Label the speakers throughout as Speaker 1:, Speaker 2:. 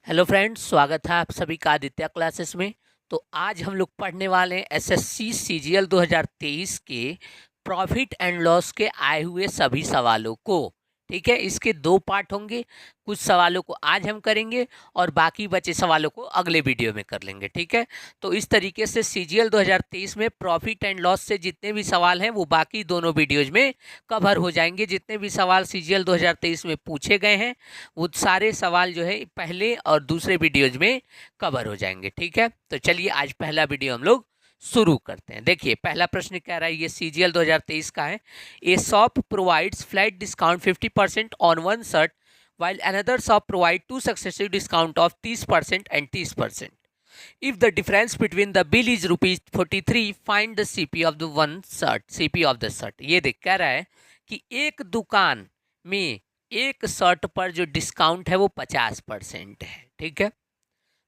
Speaker 1: Hello friends, स्वागत है आप सभी का आदित्य क्लासेस में। तो आज हम लोग पढ़ने वाले हैं एसएससी सीजीएल 2023 के प्रॉफिट एंड लॉस के आए हुए सभी सवालों को। ठीक है, इसके दो पार्ट होंगे। कुछ सवालों को आज हम करेंगे और बाकी बचे सवालों को अगले वीडियो में कर लेंगे। ठीक है, तो इस तरीके से सीजीएल 2023 में प्रॉफिट एंड लॉस से जितने भी सवाल हैं वो बाकी दोनों वीडियोज में कवर हो जाएंगे। जितने भी सवाल सीजीएल 2023 में पूछे गए हैं वो सारे सवाल जो है पहले और दूसरे वीडियोज में कवर हो जाएंगे। ठीक है, तो चलिए आज पहला वीडियो हम लोग शुरू करते हैं। देखिए, पहला प्रश्न कह रहा है, ये सीजीएल 2023 का है। ए shop provides flat discount 50% on one shirt while another shop provide two successive discount of 30% and 30%. If the difference between the bill is rupees 43, find the CP of the one shirt. CP of the shirt. ये देख कह रहा है कि एक दुकान में एक शर्ट पर जो डिस्काउंट है वो 50% है। ठीक है,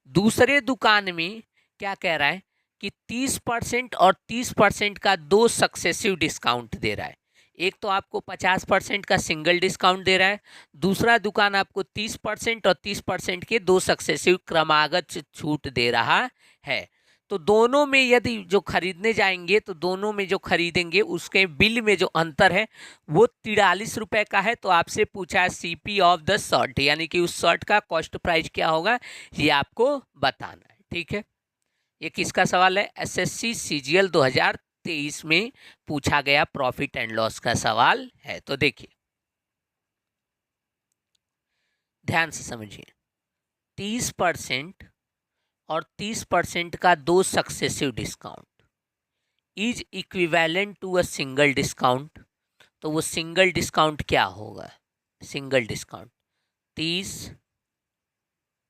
Speaker 1: दूसरे दुकान में क्या कह रहा है कि 30% और 30% का दो सक्सेसिव डिस्काउंट दे रहा है। एक तो आपको 50% का सिंगल डिस्काउंट दे रहा है, दूसरा दुकान आपको 30% और 30% के दो सक्सेसिव क्रमागत छूट दे रहा है। तो दोनों में यदि जो खरीदने जाएंगे तो दोनों में जो खरीदेंगे उसके बिल में जो अंतर है वो 43 रुपये का है। तो आपसे पूछा है सीपी ऑफ द शर्ट, यानी कि उस शर्ट का कॉस्ट प्राइस क्या होगा ये आपको बताना है। ठीक है, ये किसका सवाल है? एसएससी सीजीएल 2023 में पूछा गया प्रॉफिट एंड लॉस का सवाल है। तो देखिए, ध्यान से समझिए। 30% और 30% का दो successive discount is equivalent to a single discount. तो वो सिंगल डिस्काउंट क्या होगा? सिंगल डिस्काउंट 30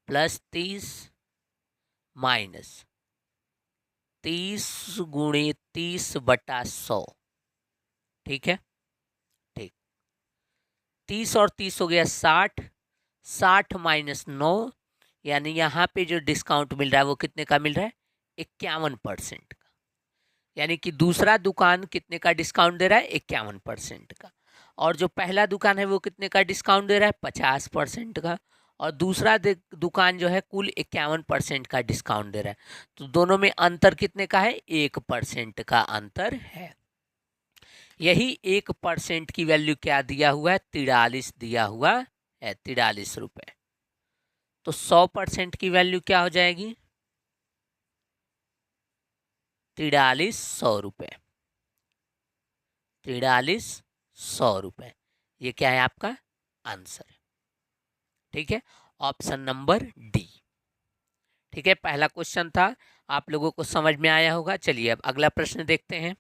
Speaker 1: प्लस 30 माइनस 30 गुणे 30/100। ठीक है, ठीक। 30 और 30 हो गया 60, 60 माइनस 9, यानी यहाँ पे जो डिस्काउंट मिल रहा है वो कितने का मिल रहा है? 51% का। यानी कि दूसरा दुकान कितने का डिस्काउंट दे रहा है? 51% का। और जो पहला दुकान है वो कितने का डिस्काउंट दे रहा है? 50% का। और दूसरा दुकान जो है कुल 51% का डिस्काउंट दे रहा है। तो दोनों में अंतर कितने का है? 1% का अंतर है। यही 1% की वैल्यू क्या दिया हुआ है? 43 दिया हुआ है, 43 रुपये। तो 100% की वैल्यू क्या हो जाएगी? 43 100 रुपये। 43 100 रुपये, ये क्या है आपका आंसर। ठीक है, ऑप्शन नंबर डी। ठीक है, पहला क्वेश्चन था, आप लोगों को समझ में आया होगा। चलिए अब अगला प्रश्न देखते हैं।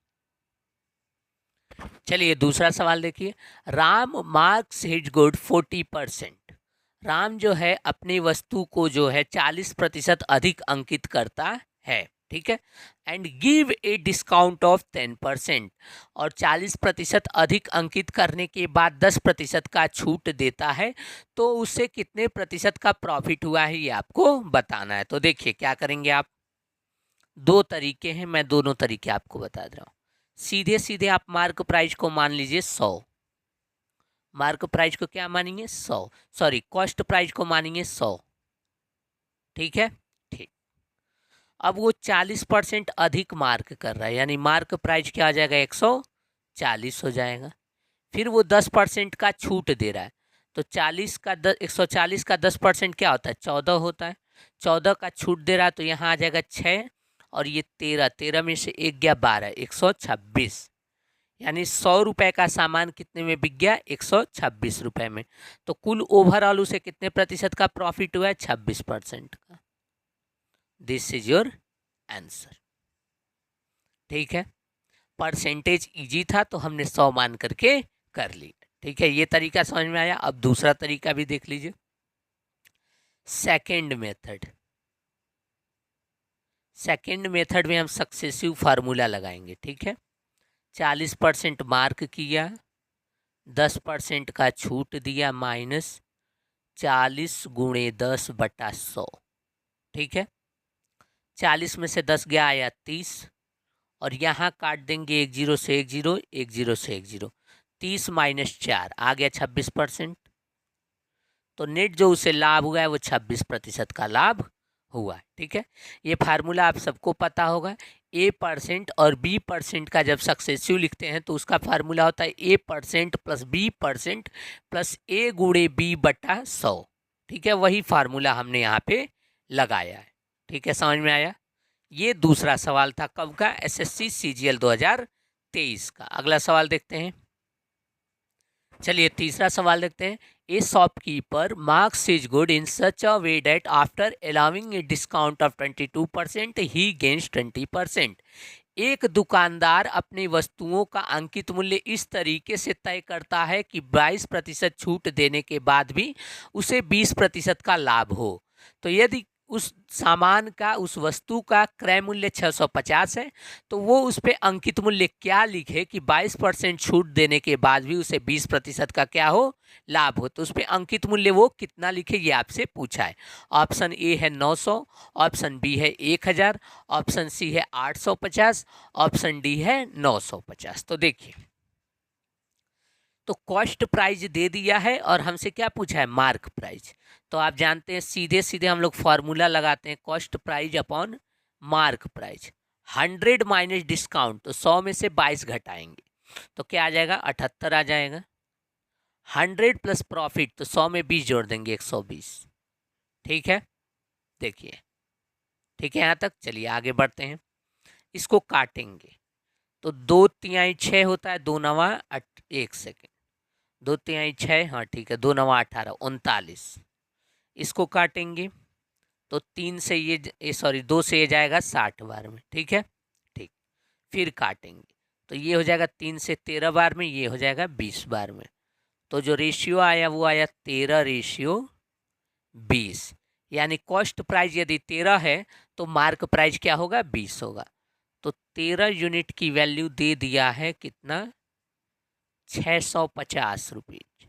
Speaker 1: चलिए दूसरा सवाल देखिए। Ram marks his good 40%। Ram जो है अपनी वस्तु को जो है 40% अधिक अंकित करता है। ठीक है, and give a discount of 10%। और 40% अधिक अंकित करने के बाद 10% का छूट देता है। तो उससे कितने प्रतिशत का प्रॉफिट हुआ है ये आपको बताना है। तो देखिए क्या करेंगे आप, दो तरीके हैं, मैं दोनों तरीके आपको बता दे रहा हूँ। सीधे सीधे आप मार्क प्राइस को मान लीजिए 100। मार्क प्राइस को क्या मानेंगे? 100। सॉरी, कॉस्ट प्राइस को मानेंगे 100। ठीक है, ठीक। अब वो 40% अधिक मार्क कर रहा है, यानी मार्क प्राइस क्या आ जाएगा? 140 हो जाएगा। फिर वो 10% का छूट दे रहा है। तो 140 का 10% क्या होता है? 14 होता है। 14 का छूट दे रहा है तो यहाँ आ जाएगा 6, और ये 13, 13 में से 1 गया 12, 126। यानी 100 रुपये का सामान कितने में बिक गया? 126 रुपये में। तो कुल ओवरऑल उसे कितने प्रतिशत का प्रॉफिट हुआ है? 26% का। This is your answer. ठीक है, परसेंटेज इजी था तो हमने 100 मान करके कर ली। ठीक है, ये तरीका समझ में आया। अब दूसरा तरीका भी देख लीजिए, सेकंड मेथड। सेकंड मेथड में हम सक्सेसिव फार्मूला लगाएंगे। ठीक है, 40% मार्क किया, 10% का छूट दिया, माइनस 40 गुणे 10/100। ठीक है, 40 में से 10 गया, आया 30, और यहाँ काट देंगे 1 0 से 1 0, 1 0 से 1 0। 30 माइनस 4 आ गया 26%। तो नेट जो उसे लाभ हुआ है वो 26% का लाभ हुआ है। ठीक है, ये फार्मूला आप सबको पता होगा। A% और B% का जब सक्सेसिव लिखते हैं तो उसका फार्मूला होता है A% plus B% plus A गुणे B बटा 100। ठीक है, वही फार्मूला हमने यहाँ पे लगाया है। ठीक है, समझ में आया। ये दूसरा सवाल था कब का, SSC CGL 2023 का। अगला सवाल देखते हैं। चलिए तीसरा सवाल देखते हैं। A shopkeeper marks his good in such a way that after allowing a discount of 22% he gains 20%। एक दुकानदार अपनी वस्तुओं का अंकित मूल्य इस तरीके से तय करता है कि 22% छूट देने के बाद भी उसे 20% का लाभ हो। तो यदि उस सामान का, उस वस्तु का क्रय मूल्य 650 है तो वो उस पर अंकित मूल्य क्या लिखे कि 22% छूट देने के बाद भी उसे 20% का क्या हो, लाभ हो। तो उस पर अंकित मूल्य वो कितना लिखे ये आपसे पूछा है। ऑप्शन ए है 900, ऑप्शन बी है 1000, ऑप्शन सी है 850, ऑप्शन डी है 950। तो देखिए, तो कॉस्ट प्राइस दे दिया है और हमसे क्या पूछा है, मार्क प्राइस। तो आप जानते हैं सीधे सीधे हम लोग फॉर्मूला लगाते हैं, cost price upon mark price. 100 minus discount, तो 100 में से 22 घटाएंगे तो क्या आ जाएगा, 78 आ जाएगा। 100 प्लस प्रॉफिट, तो 100 में 20 जोड़ देंगे, 120। ठीक है, देखिए ठीक है यहाँ तक। चलिए आगे बढ़ते हैं, इसको काटेंगे तो 2 6 होता है, 2 9 1 सेकेंड, 2 6, हाँ ठीक है, 2 9 18 39। इसको काटेंगे तो 3 से ये सॉरी 2 से ये जाएगा 60 बार में। ठीक है, ठीक, फिर काटेंगे तो ये हो जाएगा 3 से 13 बार में, ये हो जाएगा 20 बार में। तो जो रेशियो आया वो आया 13:20। यानी कॉस्ट प्राइस यदि 13 है तो मार्क प्राइस क्या होगा, 20 होगा। तो 13 यूनिट की वैल्यू दे दिया है कितना, 650 रुपीज।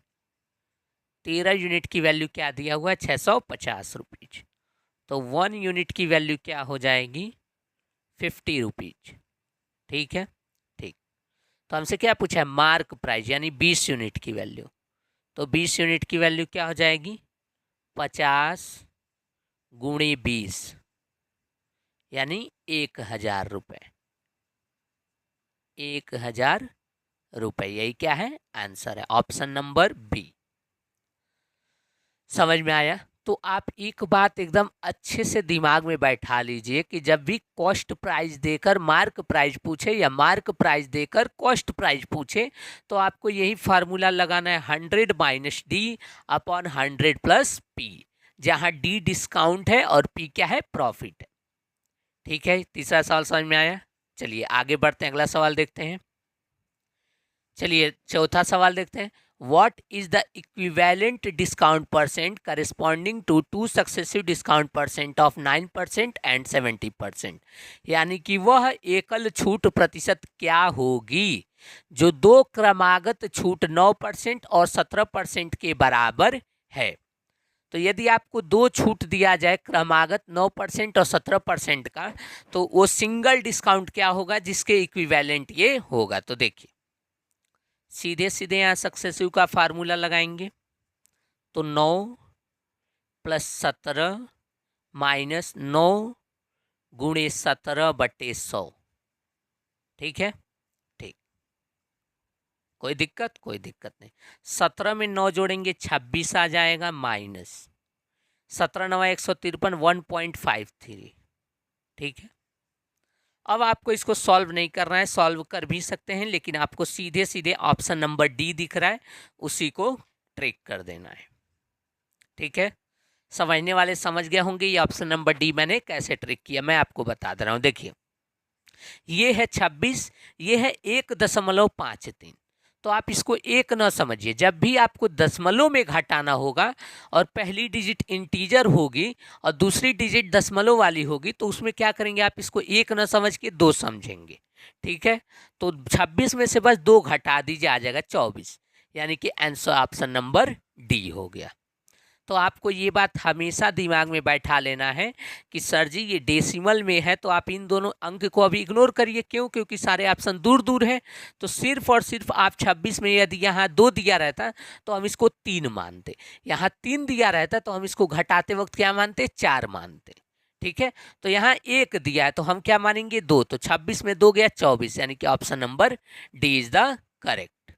Speaker 1: 13 यूनिट की वैल्यू क्या दिया हुआ है, 650 रुपीज। तो 1 यूनिट की वैल्यू क्या हो जाएगी, 50 रुपीज। ठीक है, ठीक। तो हमसे क्या पूछा है, मार्क प्राइस यानी 20 यूनिट की वैल्यू। तो 20 यूनिट की वैल्यू क्या हो जाएगी, 50 गुणे 20 यानी 1000 रुपये। 1000 रुपये, यही क्या है, आंसर है, ऑप्शन नंबर बी। समझ में आया। तो आप एक बात एकदम अच्छे से दिमाग में बैठा लीजिए कि जब भी कॉस्ट प्राइस देकर मार्क प्राइस पूछे या मार्क प्राइस देकर कॉस्ट प्राइस पूछे तो आपको यही फार्मूला लगाना है, 100 minus D upon 100 plus P, जहां डी डिस्काउंट है और पी क्या है, प्रॉफिट है। ठीक है, तीसरा सवाल समझ में आया। चलिए आगे बढ़ते हैं, अगला सवाल देखते हैं। चलिए चौथा सवाल देखते हैं। What is the equivalent discount percent corresponding to two successive discount percent of 9% and 70%? यानी कि वह एकल छूट प्रतिशत क्या होगी जो दो क्रमागत छूट 9% और 17% के बराबर है। तो यदि आपको दो छूट दिया जाए क्रमागत 9% और 17% का, तो वो सिंगल डिस्काउंट क्या होगा जिसके इक्विवेलेंट ये होगा। तो देखिए सीधे सीधे यहाँ सक्सेसिव का फार्मूला लगाएंगे तो 9 प्लस 17 माइनस 9 गुणे 17 बटे 100। ठीक है, ठीक, कोई दिक्कत, कोई दिक्कत नहीं। 17 में 9 जोड़ेंगे 26 आ जाएगा, माइनस 17 9 153 1.53। ठीक है, अब आपको इसको सॉल्व नहीं करना है, सॉल्व कर भी सकते हैं लेकिन आपको सीधे सीधे ऑप्शन नंबर डी दिख रहा है उसी को ट्रिक कर देना है। ठीक है, समझने वाले समझ गए होंगे ये ऑप्शन नंबर डी मैंने कैसे ट्रिक किया, मैं आपको बता दे रहा हूँ। देखिए ये है 26, ये है 1.53। तो आप इसको एक न समझिए, जब भी आपको दशमलव में घटाना होगा और पहली डिजिट इंटीजर होगी और दूसरी डिजिट दशमलव वाली होगी तो उसमें क्या करेंगे, आप इसको एक न समझ के दो समझेंगे। ठीक है, तो 26 में से बस 2 घटा दीजिए, आ जाएगा 24, यानी कि आंसर ऑप्शन नंबर डी हो गया। तो आपको ये बात हमेशा दिमाग में बैठा लेना है कि सर जी ये डेसिमल में है, तो आप इन दोनों अंक को अभी इग्नोर करिए। क्यों? क्योंकि सारे ऑप्शन दूर दूर हैं। तो सिर्फ और सिर्फ आप 26 में यदि यहाँ 2 दिया रहता तो हम इसको 3 मानते, यहाँ 3 दिया रहता तो हम इसको घटाते वक्त क्या मानते? 4 मानते। ठीक है, तो यहाँ 1 दिया है तो हम क्या मानेंगे? 2। तो 26 में 2 गया 24, यानी कि option number D is the correct.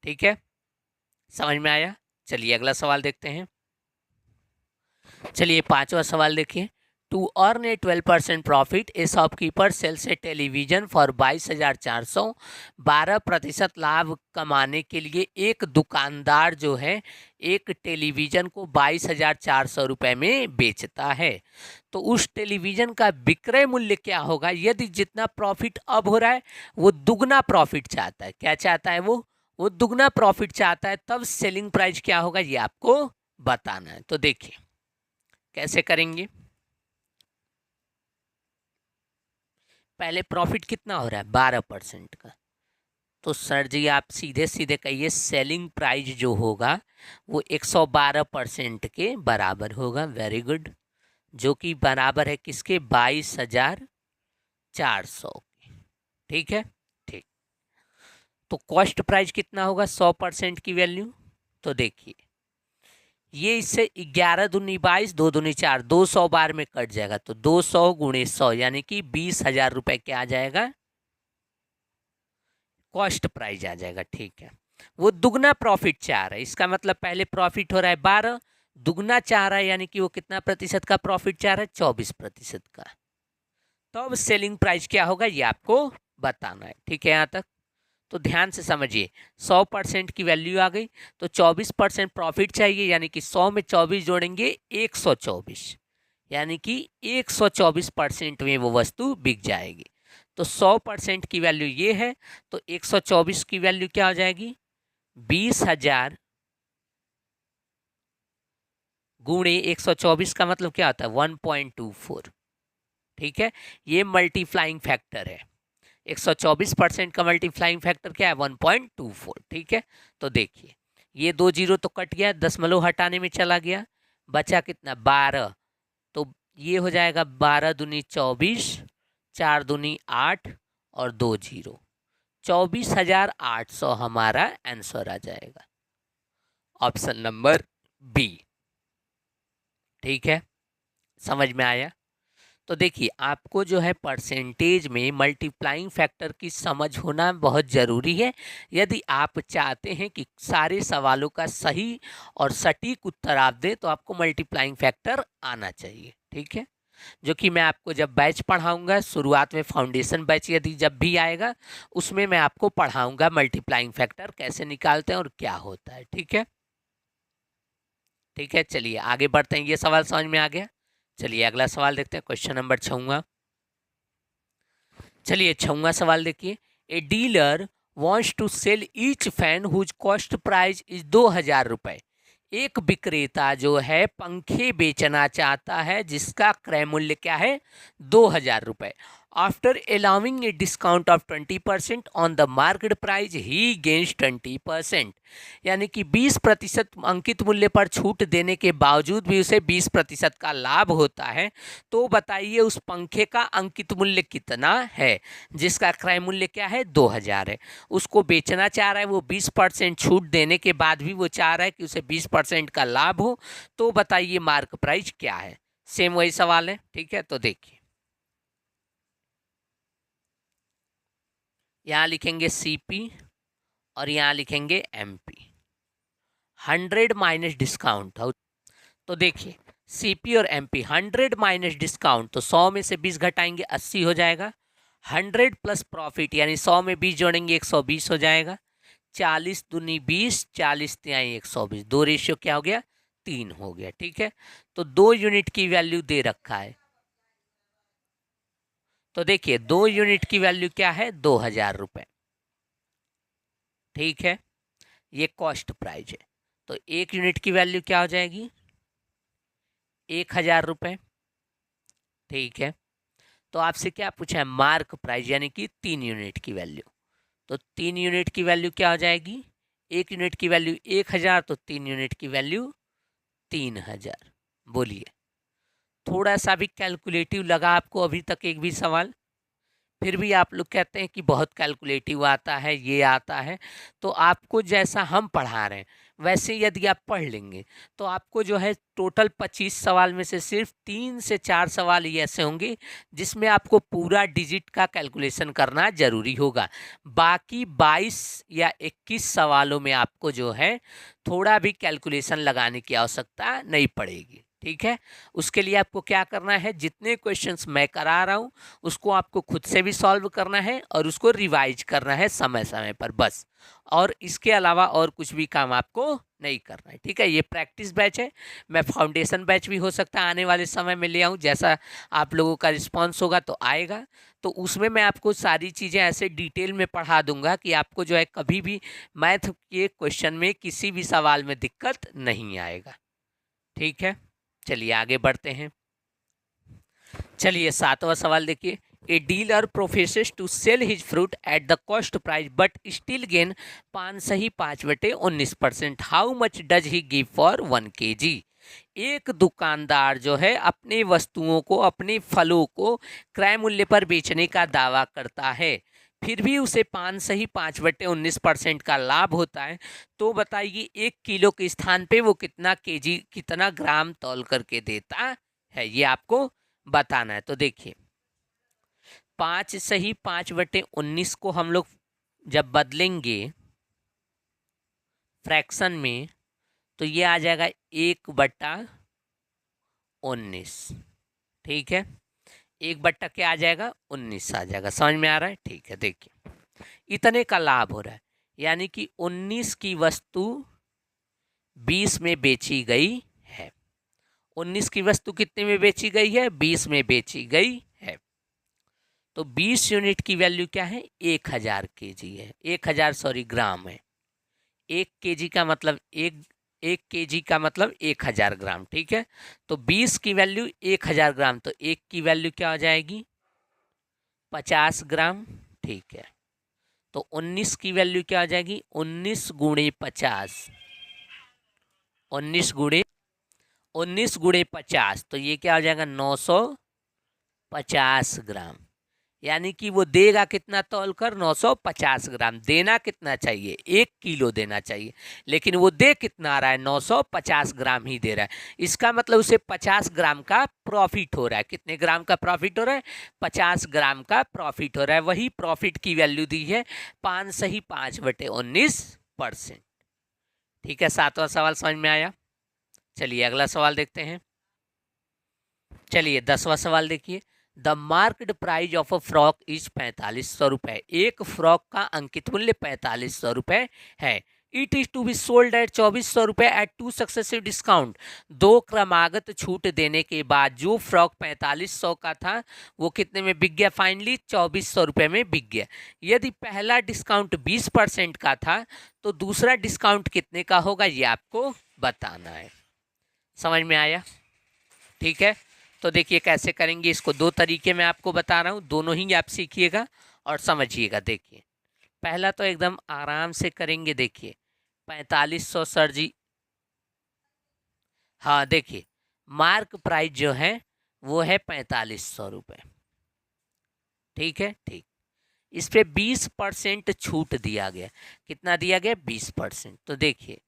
Speaker 1: ठीक है, समझ में आया? चलिए अगला सवाल देखते हैं। चलिए 5वां सवाल देखिए। To earn a 12% profit a shopkeeper sells a television for 22,400। 12% लाभ कमाने के लिए एक दुकानदार जो है एक टेलीविजन को 22,400 रुपये में बेचता है। तो उस टेलीविजन का विक्रय मूल्य क्या होगा यदि जितना प्रॉफिट अब हो रहा है वो दुगना प्रॉफिट चाहता है? क्या चाहता है वो दुगना प्रॉफिट चाहता है, तब सेलिंग प्राइस क्या होगा ये आपको बताना है। तो देखिए कैसे करेंगे। पहले प्रॉफिट कितना हो रहा है? 12% का। तो सर जी आप सीधे सीधे कहिए सेलिंग प्राइस जो होगा वो 112% के बराबर होगा। वेरी गुड, जो कि बराबर है किसके? 22,400 के। ठीक है, ठीक। तो कॉस्ट प्राइस कितना होगा 100% की वैल्यू? तो देखिए ये इससे 11 दूनी 22, 2 दूनी 4, 200 बार में कट जाएगा। तो 200 गुणे 100 यानी कि 20,000 रुपये क्या आ जाएगा? कॉस्ट प्राइस आ जाएगा। ठीक है, वो दुगना प्रॉफिट चाह रहा है, इसका मतलब पहले प्रॉफिट हो रहा है 12, दुगना चाह रहा है यानी कि वो कितना प्रतिशत का प्रॉफिट चाह रहा है? 24% का। तो अब सेलिंग प्राइस क्या होगा ये आपको बताना है। ठीक है, यहाँ तक तो ध्यान से समझिए। 100% की वैल्यू आ गई तो 24% प्रॉफिट चाहिए, यानी कि 100 में 24 जोड़ेंगे 124, यानी कि 124% में वो वस्तु बिक जाएगी। तो 100% की वैल्यू ये है, तो 124 की वैल्यू क्या हो जाएगी? 20,000 गुणे 124 का मतलब क्या होता है? 1.24। ठीक है, ये मल्टीप्लाइंग फैक्टर है। 124% का मल्टीप्लाइंग फैक्टर क्या है? 1.24। ठीक है, तो देखिए ये 2 जीरो तो कट गया, दशमलव हटाने में चला गया, बचा कितना? 12। तो ये हो जाएगा 12 दूनी 24, 4 दूनी 8 और 2 जीरो, 24,800 हमारा आंसर आ जाएगा, ऑप्शन नंबर बी। ठीक है, समझ में आया? तो देखिए आपको जो है परसेंटेज में मल्टीप्लाइंग फैक्टर की समझ होना बहुत ज़रूरी है यदि आप चाहते हैं कि सारे सवालों का सही और सटीक उत्तर आप दें, तो आपको मल्टीप्लाइंग फैक्टर आना चाहिए। ठीक है, जो कि मैं आपको जब बैच पढ़ाऊंगा शुरुआत में, फाउंडेशन बैच यदि जब भी आएगा उसमें मैं आपको पढ़ाऊंगा मल्टीप्लाइंग फैक्टर कैसे निकालते हैं और क्या होता है। ठीक है, ठीक है, चलिए आगे बढ़ते हैं। ये सवाल समझ में आ गया? चलिए अगला सवाल देखते हैं, क्वेश्चन नंबर 6। चलिए 6वां सवाल देखिए। A dealer wants to sell each fan whose cost price is 2,000 रुपये। एक विक्रेता जो है पंखे बेचना चाहता है जिसका क्रय मूल्य क्या है? 2,000 रुपये। After allowing a discount of 20% on the market price he gains 20%, यानी कि 20% अंकित मूल्य पर छूट देने के बावजूद भी उसे 20% का लाभ होता है। तो बताइए उस पंखे का अंकित मूल्य कितना है जिसका क्रय मूल्य क्या है? 2,000 है। उसको बेचना चाह रहा है, वो 20% छूट देने के बाद भी वो चाह रहा है कि उसे 20% का लाभ हो। तो बताइए मार्क प्राइस क्या है? सेम वही सवाल है। ठीक है, तो देखिए यहाँ लिखेंगे सीपी और यहाँ लिखेंगे एमपी। 100 minus discount. तो देखिए सीपी और एमपी 100 माइनस डिस्काउंट, तो 100 में से 20 घटाएंगे 80 हो जाएगा। 100 प्लस प्रॉफिट यानी 100 में 20 जोड़ेंगे 120 हो जाएगा। 40 दूनी 20, 40 तिहाई 120, 2 रेशियो क्या हो गया? 3 हो गया। ठीक है, तो 2 यूनिट की वैल्यू दे रखा है। तो देखिए 2 यूनिट की वैल्यू क्या है? 2,000 रुपये। ठीक है, ये कॉस्ट प्राइस है। तो 1 यूनिट की वैल्यू क्या हो जाएगी? 1,000 रुपये। ठीक है, तो आपसे क्या पूछा है? मार्क प्राइस, यानी कि 3 यूनिट की वैल्यू। तो 3 यूनिट की वैल्यू क्या हो जाएगी? 1 यूनिट की वैल्यू 1,000, तो 3 यूनिट की वैल्यू 3000। बोलिए, थोड़ा सा भी कैलकुलेटिव लगा आपको अभी तक एक भी सवाल? फिर भी आप लोग कहते हैं कि बहुत कैलकुलेटिव आता है, ये आता है। तो आपको जैसा हम पढ़ा रहे हैं वैसे यदि आप पढ़ लेंगे तो आपको जो है टोटल 25 सवाल में से सिर्फ 3 से 4 सवाल ही ऐसे होंगे जिसमें आपको पूरा डिजिट का कैलकुलेशन करना जरूरी होगा। बाकी 22 या 21 सवालों में आपको जो है थोड़ा भी कैलकुलेशन लगाने की आवश्यकता नहीं पड़ेगी। ठीक है, उसके लिए आपको क्या करना है, जितने क्वेश्चंस मैं करा रहा हूँ उसको आपको खुद से भी सॉल्व करना है और उसको रिवाइज करना है समय समय पर, बस। और इसके अलावा और कुछ भी काम आपको नहीं करना है। ठीक है, ये प्रैक्टिस बैच है। मैं फाउंडेशन बैच भी हो सकता है आने वाले समय में ले आऊँ, जैसा आप लोगों का रिस्पॉन्स होगा तो आएगा। तो उसमें मैं आपको सारी चीज़ें ऐसे डिटेल में पढ़ा दूंगा कि आपको जो है कभी भी मैथ के क्वेश्चन में किसी भी सवाल में दिक्कत नहीं आएगा। ठीक है, चलिए आगे बढ़ते हैं। चलिए 7वां सवाल देखिए। A dealer professes to sell his fruit at the cost price but still gain 5/19%। How much does he give for 1 kg? एक दुकानदार जो है अपनी वस्तुओं को, अपने फलों को क्रय मूल्य पर बेचने का दावा करता है, फिर भी उसे 5/19% का लाभ होता है। तो बताइए 1 किलो के स्थान पे वो कितना केजी, कितना ग्राम तौल करके देता है, ये आपको बताना है। तो देखिए 5/19 को हम लोग जब बदलेंगे फ्रैक्शन में तो ये आ जाएगा 1/19। ठीक है, 1 क्या आ जाएगा, 19 आ जाएगा। समझ में आ रहा है? ठीक है, देखिए इतने का लाभ हो रहा है, यानी कि 19 की वस्तु 20 में बेची गई है। 19 की वस्तु कितने में बेची गई है, 20 में बेची गई है। तो 20 यूनिट की वैल्यू क्या है, 1000 केजी है। 1000 ग्राम है। 1 केजी का मतलब एक केजी का मतलब 1000 ग्राम। ठीक है, तो 20 की वैल्यू 1000 ग्राम, तो 1 की वैल्यू क्या हो जाएगी, 50 ग्राम। ठीक है, तो 19 की वैल्यू क्या हो जाएगी, 19 गुणे 50, 19 गुणे 50, तो ये क्या हो जाएगा, 950 ग्राम। यानी कि वो देगा कितना तौल कर, 950 ग्राम। देना कितना चाहिए, 1 किलो देना चाहिए, लेकिन वो दे कितना रहा है, 950 ग्राम ही दे रहा है। इसका मतलब उसे 50 ग्राम का प्रॉफिट हो रहा है। कितने ग्राम का प्रॉफिट हो रहा है, 50 ग्राम का प्रॉफिट हो रहा है। वही प्रॉफिट की वैल्यू दी है 5/19%। ठीक है, 7वां सवाल समझ में आया। चलिए अगला सवाल देखते हैं। चलिए 10वां सवाल देखिए। The market price of a frock is 4500 रुपए। एक फ्रॉक का अंकित मूल्य 4500 रुपए है। It is to be sold at 2400 रुपए एट 2 सक्सेसिव डिस्काउंट। 2 क्रमागत छूट देने के बाद जो फ्रॉक 4500 का था वो कितने में बिक गया, फाइनली 2400 रुपए में बिक गया। यदि पहला डिस्काउंट 20% का था तो दूसरा डिस्काउंट कितने का होगा, ये आपको बताना है। समझ में आया? ठीक है, तो देखिए कैसे करेंगे इसको। 2 तरीके मैं आपको बता रहा हूँ, दोनों ही आप सीखिएगा और समझिएगा। देखिए पहला तो एकदम आराम से करेंगे। देखिए 4500 सर जी, हाँ देखिए मार्क प्राइस जो है वो है 4500 रुपये। ठीक है, ठीक, इस पे 20% छूट दिया गया। कितना दिया गया, 20%। तो देखिए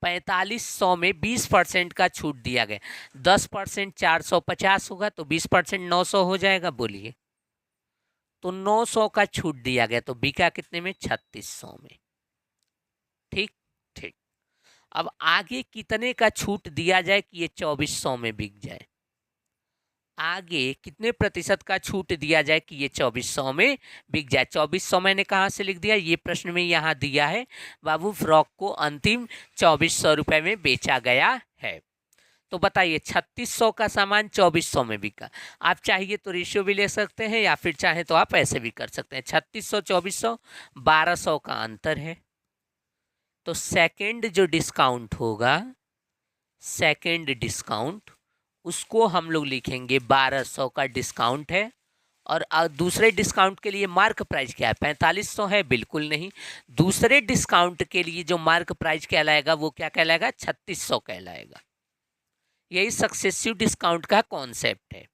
Speaker 1: 4500 में 20% का छूट दिया गया। 10% 450 होगा, तो 20% 900 हो जाएगा। बोलिए, तो 900 का छूट दिया गया, तो बिका कितने में, 3600 में। ठीक ठीक, अब आगे कितने का छूट दिया जाए कि ये 2400 में बिक जाए। आगे कितने प्रतिशत का छूट दिया जाए कि ये 2400 में बिक जाए। 2400 मैंने कहाँ से लिख दिया, ये प्रश्न में यहाँ दिया है बाबू, फ्रॉक को अंतिम 2400 रुपये में बेचा गया है। तो बताइए 3600 का सामान 2400 में बिका। आप चाहिए तो रेशियो भी ले सकते हैं या फिर चाहे तो आप ऐसे भी कर सकते हैं। 3600 2400 1200 का अंतर है। तो सेकंड जो डिस्काउंट होगा, सेकंड डिस्काउंट, उसको हम लोग लिखेंगे 1200 का डिस्काउंट है और दूसरे डिस्काउंट के लिए मार्क प्राइस क्या है, 4500 है, बिल्कुल नहीं। दूसरे डिस्काउंट के लिए जो मार्क प्राइस कहलाएगा वो क्या कहलाएगा, 3600 कहलाएगा। यही सक्सेसिव डिस्काउंट का कॉन्सेप्ट है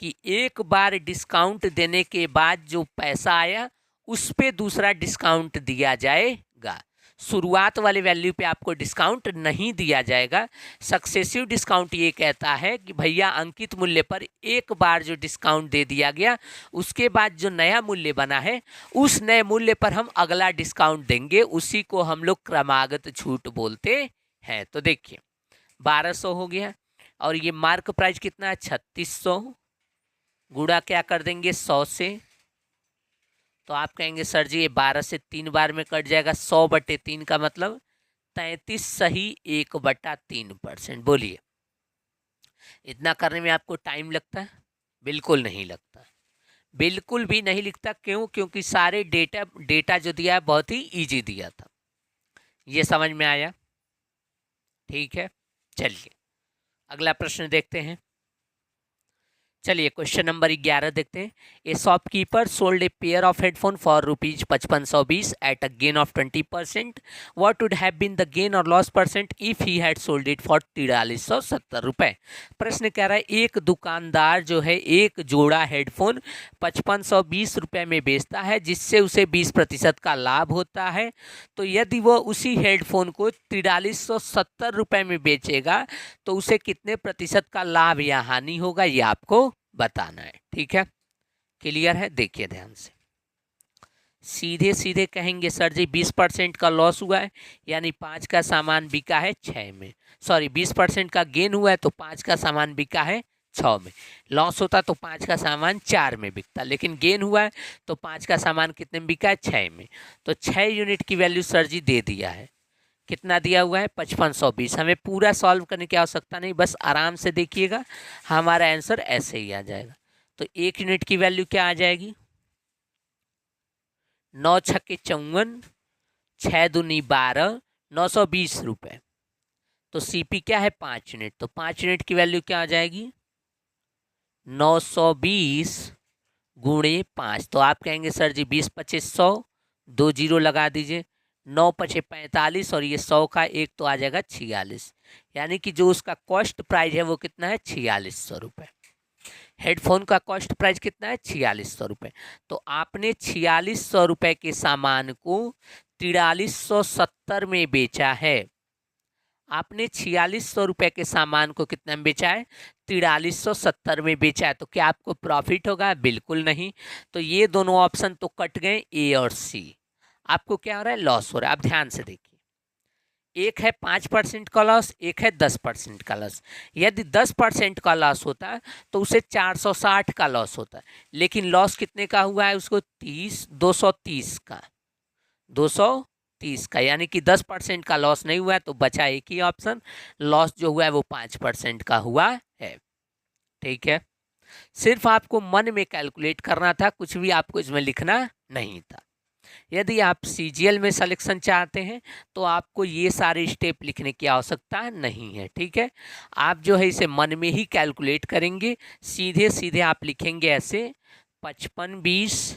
Speaker 1: कि एक बार डिस्काउंट देने के बाद जो पैसा आया उस पे दूसरा डिस्काउंट दिया जाएगा। शुरुआत वाले वैल्यू पे आपको डिस्काउंट नहीं दिया जाएगा। सक्सेसिव डिस्काउंट ये कहता है कि भैया अंकित मूल्य पर एक बार जो डिस्काउंट दे दिया गया उसके बाद जो नया मूल्य बना है उस नए मूल्य पर हम अगला डिस्काउंट देंगे, उसी को हम लोग क्रमागत छूट बोलते हैं। तो देखिए 1200 हो गया और ये मार्क प्राइस कितना है, 3600, गुणा क्या कर देंगे 100 से। तो आप कहेंगे सर जी ये 12 से 3 बार में कट जाएगा, 100/3 का मतलब 33 सही 1/3%। बोलिए इतना करने में आपको टाइम लगता है? बिल्कुल नहीं लगता, बिल्कुल भी नहीं लिखता। क्यों? क्योंकि सारे डेटा जो दिया है बहुत ही इजी दिया था। ये समझ में आया? ठीक है, चलिए अगला प्रश्न देखते हैं। चलिए क्वेश्चन नंबर 11 देखते हैं। A shopkeeper sold a pair of headphone for ₹5520 at a gain of 20%। What would have been the gain or loss percent if he had sold it for ₹4370। प्रश्न कह रहा है एक दुकानदार जो है एक जोड़ा हेडफोन 5520 में बेचता है जिससे उसे 20% का लाभ होता है। तो यदि वो उसी हेडफोन को ₹4370 में बेचेगा तो उसे कितने प्रतिशत का लाभ या हानि होगा, ये आपको बताना है। ठीक है, क्लियर है? देखिए ध्यान से, सीधे सीधे कहेंगे सर जी 20% का लॉस हुआ है, यानी 5 का सामान बिका है 6 में, सॉरी 20% का गेन हुआ है तो 5 का सामान बिका है 6 में। लॉस होता तो 5 का सामान 4 में बिकता, लेकिन गेन हुआ है तो 5 का सामान कितने में बिका है, 6 में। तो 6 यूनिट की वैल्यू सर जी दे दिया है। कितना दिया हुआ है, 5520। हमें पूरा सॉल्व करने की आवश्यकता नहीं, बस आराम से देखिएगा, हमारा आंसर ऐसे ही आ जाएगा। तो 1 यूनिट की वैल्यू क्या आ जाएगी, 9 छक्के 54, 6 दूनी 12, 920 रुपये। तो सीपी क्या है, 5 यूनिट। तो 5 यूनिट की वैल्यू क्या आ जाएगी, 920 गुणे 5। तो आप कहेंगे सर जी 20 25 100, 2 जीरो लगा दीजिए, 9 पचे 45 और ये 100 का एक तो आ जाएगा 46, यानी कि जो उसका कॉस्ट प्राइस है वो कितना है, 4600 रुपये। हेडफोन का कॉस्ट प्राइस कितना है, 4600 रुपये। तो आपने 4600 रुपये के सामान को 4370 में बेचा है। आपने 4600 रुपये के सामान को कितना में बेचा है, 4370 में बेचा है। तो क्या आपको प्रॉफिट होगा, बिल्कुल नहीं। तो ये दोनों ऑप्शन तो कट गए, ए और सी। आपको क्या हो रहा है, लॉस हो रहा है। आप ध्यान से देखिए, एक है 5% का लॉस, एक है 10% का लॉस। यदि 10% का लॉस होता है तो उसे 460 का लॉस होता है, लेकिन लॉस कितने का हुआ है उसको, 230 का, 230 का, यानी कि 10% का लॉस नहीं हुआ है। तो बचा एक ही ऑप्शन, लॉस जो हुआ है वो 5% का हुआ है। ठीक है, सिर्फ आपको मन में कैलकुलेट करना था, कुछ भी आपको इसमें लिखना नहीं था। यदि आप सीजीएल में सिलेक्शन चाहते हैं तो आपको ये सारे स्टेप लिखने की आवश्यकता नहीं है। ठीक है, आप जो है इसे मन में ही कैलकुलेट करेंगे, सीधे सीधे आप लिखेंगे ऐसे, 5520,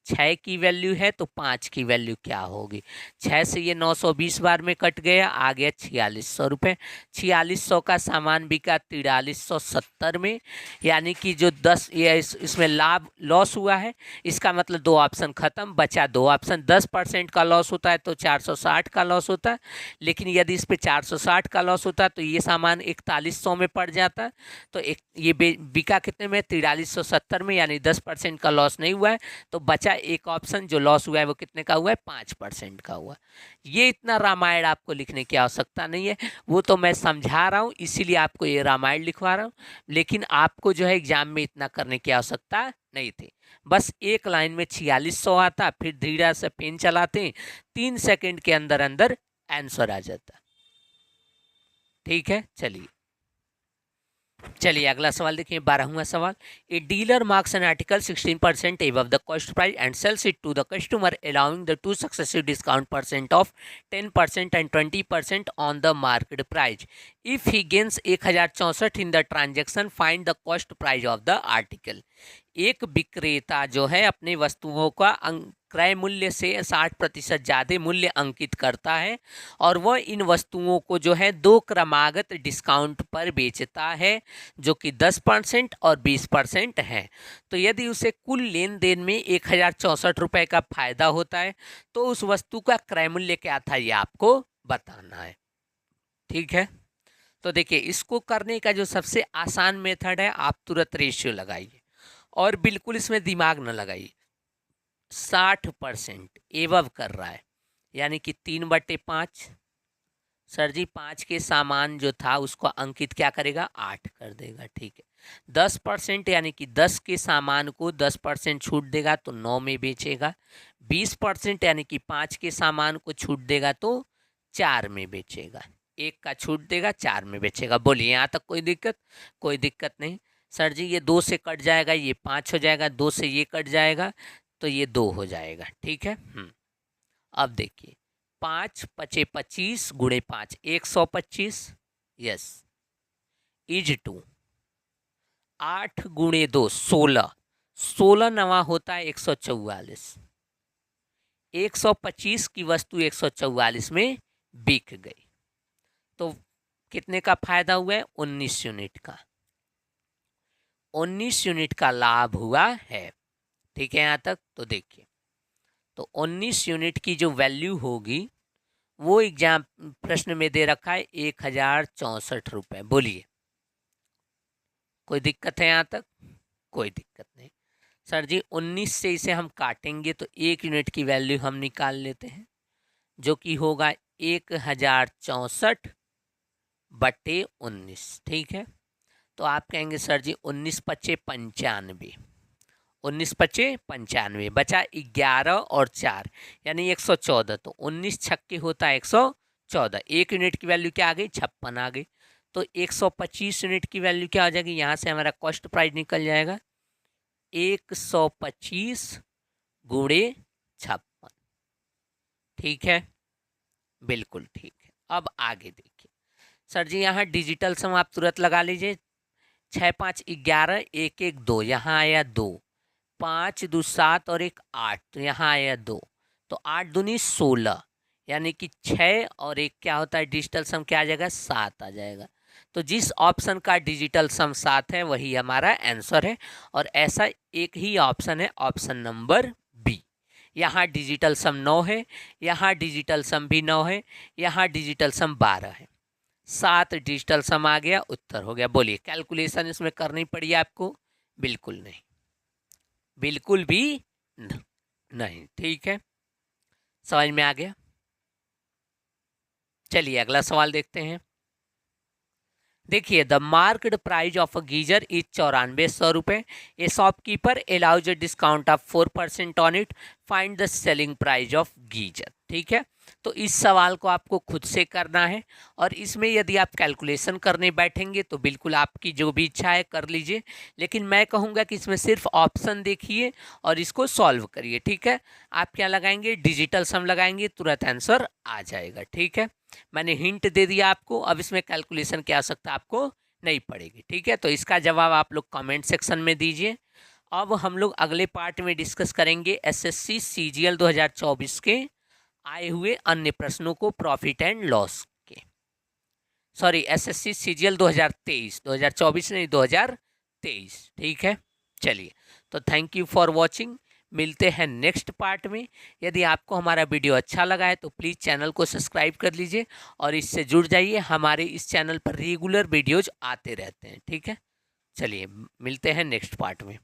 Speaker 1: 6 की वैल्यू है तो 5 की वैल्यू क्या होगी। 6 से ये 920 बार में कट गया, आ गया 4600 रुपये। 4600 का सामान बिका 4370 में, यानी कि जो 10 ये इसमें लाभ लॉस हुआ है, इसका मतलब 2 ऑप्शन खत्म, बचा 2 ऑप्शन। 10% का लॉस होता है तो 460 का लॉस होता है, लेकिन यदि इस पर 460 का लॉस होता है तो ये सामान 4100 में पड़ जाता है। तो ये बिका कितने में, 4370 में, यानी 10% का लॉस नहीं हुआ है। तो बचा एक ऑप्शन जो लॉस हुआ है वो कितने का हुआ है, 5% का हुआ। ये इतना रामायण आपको लिखने की आवश्यकता नहीं है, वो तो मैं समझा रहा हूँ इसीलिए आपको ये रामायण लिखवा रहा हूँ, लेकिन आपको जो है एग्जाम में इतना करने की आवश्यकता नहीं थी। बस एक लाइन में 4600 आता, फिर धीरे से पेन चलाते, 3 सेकंड के अंदर अंदर आंसर आ जाता। ठीक है, चलिए अगला सवाल देखिए, 12वां सवाल। A dealer marks an article 16% above the cost price and sells it to the customer allowing the 2 successive discount percent of 10% and 20% on the market price. If he gains 1064 in the transaction, find the cost price of the article. एक विक्रेता जो है अपने वस्तुओं का क्रय मूल्य से 60% ज़्यादा मूल्य अंकित करता है और वह इन वस्तुओं को जो है 2 क्रमागत डिस्काउंट पर बेचता है जो कि 10% और 20% है। तो यदि उसे कुल लेन देन में 1064 रुपये का फायदा होता है तो उस वस्तु का क्रय मूल्य क्या था ये आपको बताना है। ठीक है, तो देखिए इसको करने का जो सबसे आसान मेथड है, आप तुरंत रेशियो लगाइए और बिल्कुल इसमें दिमाग न लगाइए। 60% एवव कर रहा है यानी कि 3/5। सर जी 5 के सामान जो था उसको अंकित क्या करेगा, 8 कर देगा। ठीक है, 10% यानी कि 10 के सामान को 10% छूट देगा तो 9 में बेचेगा। 20% यानी कि 5 के सामान को छूट देगा तो 4 में बेचेगा। 1 का छूट देगा, 4 में बेचेगा। बोलिए यहाँ तक कोई दिक्कत? कोई दिक्कत नहीं। सर जी ये 2 से कट जाएगा, ये 5 हो जाएगा, 2 से ये कट जाएगा तो ये 2 हो जाएगा। ठीक है, अब देखिए 5 पचे 25 गुणे 5 125, यस, इज टू 8 गुणे 2 16, 16 नवा होता है 144। 125 की वस्तु 144 में बिक गई तो कितने का फायदा हुआ है, 19 यूनिट का। 19 यूनिट का लाभ हुआ है। ठीक है यहाँ तक? तो देखिए तो 19 यूनिट की जो वैल्यू होगी वो एग्जाम प्रश्न में दे रखा है 1064 रुपये। बोलिए कोई दिक्कत है यहाँ तक? कोई दिक्कत नहीं। सर जी 19 से इसे हम काटेंगे तो 1 यूनिट की वैल्यू हम निकाल लेते हैं जो कि होगा 1064/19। ठीक है, तो आप कहेंगे सर जी 19 पचे 95, 19 पचे 95 बचा 11 और 4 यानी 114। तो 19 छक्के होता है 114। 1 यूनिट की वैल्यू क्या आ गई, 56 आ गई। तो 125 यूनिट की वैल्यू क्या हो जाएगी, यहाँ से हमारा कॉस्ट प्राइस निकल जाएगा 125 गुणे 56। ठीक है, बिल्कुल ठीक है। अब आगे देखिए सर जी यहाँ डिजिटल सम आप तुरंत लगा लीजिए। 6 5 11, 1 1 2, यहाँ आया 2, 5 2 7 और 1 8 तो यहाँ आया 2, तो 8 दूनी 16 यानी कि 6 और 1 क्या होता है डिजिटल सम, क्या आ जाएगा, 7 आ जाएगा। तो जिस ऑप्शन का डिजिटल सम 7 है वही हमारा आंसर है और ऐसा एक ही ऑप्शन है, ऑप्शन नंबर बी। यहाँ डिजिटल सम 9 है, यहाँ डिजिटल सम भी 9 है, यहाँ डिजिटल सम 12 है। 7 डिजिटल सम आ गया, उत्तर हो गया। बोलिए कैलकुलेशन इसमें करनी पड़ी आपको? बिल्कुल नहीं, बिल्कुल भी नहीं। ठीक है, समझ में आ गया? चलिए अगला सवाल देखते हैं। देखिए the marked price of a geyser is 9400 रुपये। ए shopkeeper allows a discount of 4% on it, find the selling price of geyser. ठीक है, तो इस सवाल को आपको खुद से करना है और इसमें यदि आप कैलकुलेशन करने बैठेंगे तो बिल्कुल आपकी जो भी इच्छा है कर लीजिए, लेकिन मैं कहूँगा कि इसमें सिर्फ ऑप्शन देखिए और इसको सॉल्व करिए। ठीक है, आप क्या लगाएंगे, डिजिटल सम लगाएंगे, तुरंत आंसर आ जाएगा। ठीक है, मैंने हिंट दे दिया आपको, अब इसमें कैलकुलेशन की आवश्यकता आपको नहीं पड़ेगी। ठीक है, तो इसका जवाब आप लोग कमेंट सेक्शन में दीजिए। अब हम लोग अगले पार्ट में डिस्कस करेंगे एसएससी सीजीएल 2024 के आए हुए अन्य प्रश्नों को, प्रॉफिट एंड लॉस के। सॉरी, एसएससी सीजीएल 2023, 2024 नहीं 2023। ठीक है, चलिए तो थैंक यू फॉर वॉचिंग। मिलते हैं नेक्स्ट पार्ट में। यदि आपको हमारा वीडियो अच्छा लगा है तो प्लीज़ चैनल को सब्सक्राइब कर लीजिए और इससे जुड़ जाइए। हमारे इस चैनल पर रेगुलर वीडियोज आते रहते हैं। ठीक है, चलिए मिलते हैं नेक्स्ट पार्ट में।